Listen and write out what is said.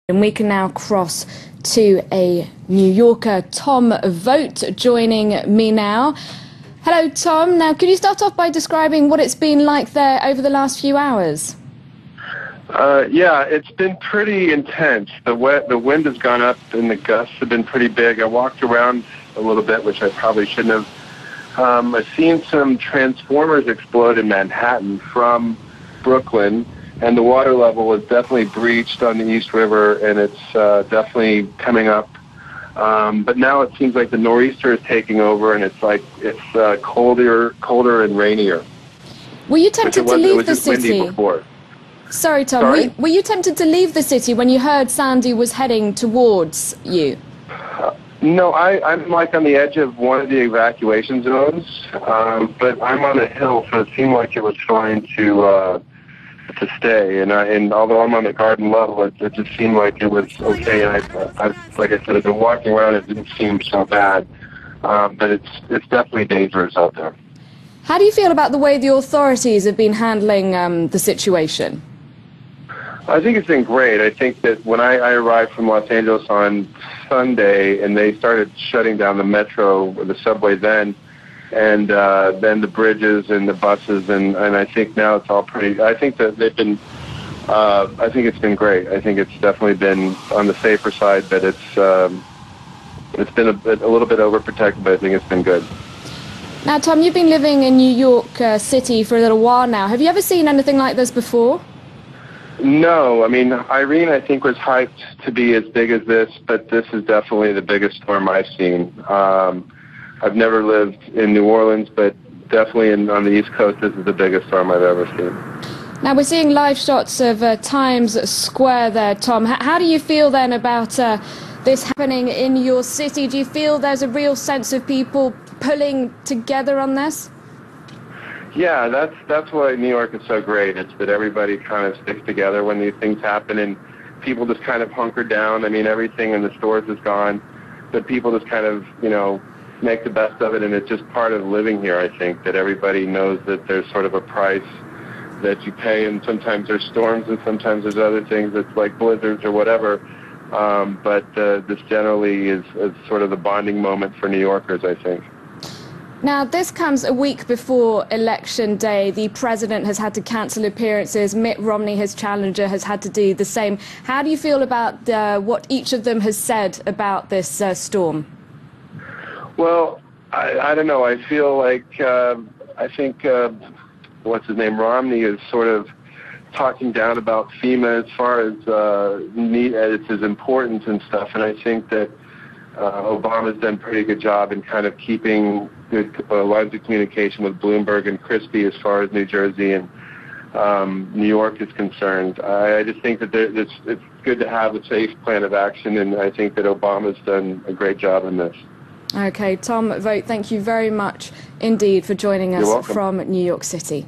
And we can now cross to a New Yorker, Tom Vogt, joining me now. Hello, Tom. Now, could you start off by describing what it's been like there over the last few hours? Yeah, it's been pretty intense. The wind has gone up and the gusts have been pretty big. I walked around a little bit, which I probably shouldn't have. I've seen some transformers explode in Manhattan from Brooklyn, and the water level is definitely breached on the East River, and it's definitely coming up. But now it seems like the nor'easter is taking over, and it's colder and rainier. Were you tempted to leave the city? Before. Sorry, Tom. Sorry? Were you tempted to leave the city when you heard Sandy was heading towards you? No, I'm like on the edge of one of the evacuation zones, but I'm on a hill, so it seemed like it was fine to stay. And although I'm on the garden level, it just seemed like it was okay. And like I said, I've been walking around. It didn't seem so bad, but it's definitely dangerous out there. How do you feel about the way the authorities have been handling the situation? I think it's been great. I think that when I arrived from Los Angeles on Sunday and they started shutting down the metro, or the subway then, and then the bridges and the buses, and I think now it's all pretty, I think that they've been, I think it's been great. I think it's definitely been on the safer side, but it's been a little bit overprotected, but I think it's been good. Now, Tom, you've been living in New York City for a little while now. Have you ever seen anything like this before? No, I mean, Irene, I think, was hyped to be as big as this, but this is definitely the biggest storm I've seen. I've never lived in New Orleans, but definitely on the East Coast, this is the biggest storm I've ever seen. Now, we're seeing live shots of Times Square there, Tom. How do you feel then about this happening in your city? Do you feel there's a real sense of people pulling together on this? Yeah, that's why New York is so great. It's that everybody kind of sticks together when these things happen, and people just kind of hunker down. I mean, everything in the stores is gone, but people just kind of, make the best of it, and it's just part of living here, I think, that everybody knows that there's sort of a price that you pay, and sometimes there's storms, and sometimes there's other things, it's like blizzards or whatever, but this generally is sort of the bonding moment for New Yorkers, I think. Now, this comes a week before Election Day. The president has had to cancel appearances. Mitt Romney, his challenger, has had to do the same. How do you feel about what each of them has said about this storm? Well, I don't know. I feel like, I think, what's his name, Romney is sort of talking down about FEMA as far as its importance and stuff, and I think that Obama's done a pretty good job in kind of keeping good lines of communication with Bloomberg and Christie as far as New Jersey and New York is concerned. I just think that it's good to have a safe plan of action, and I think that Obama's done a great job in this. Okay, Tom Vogt, thank you very much indeed for joining us from New York City.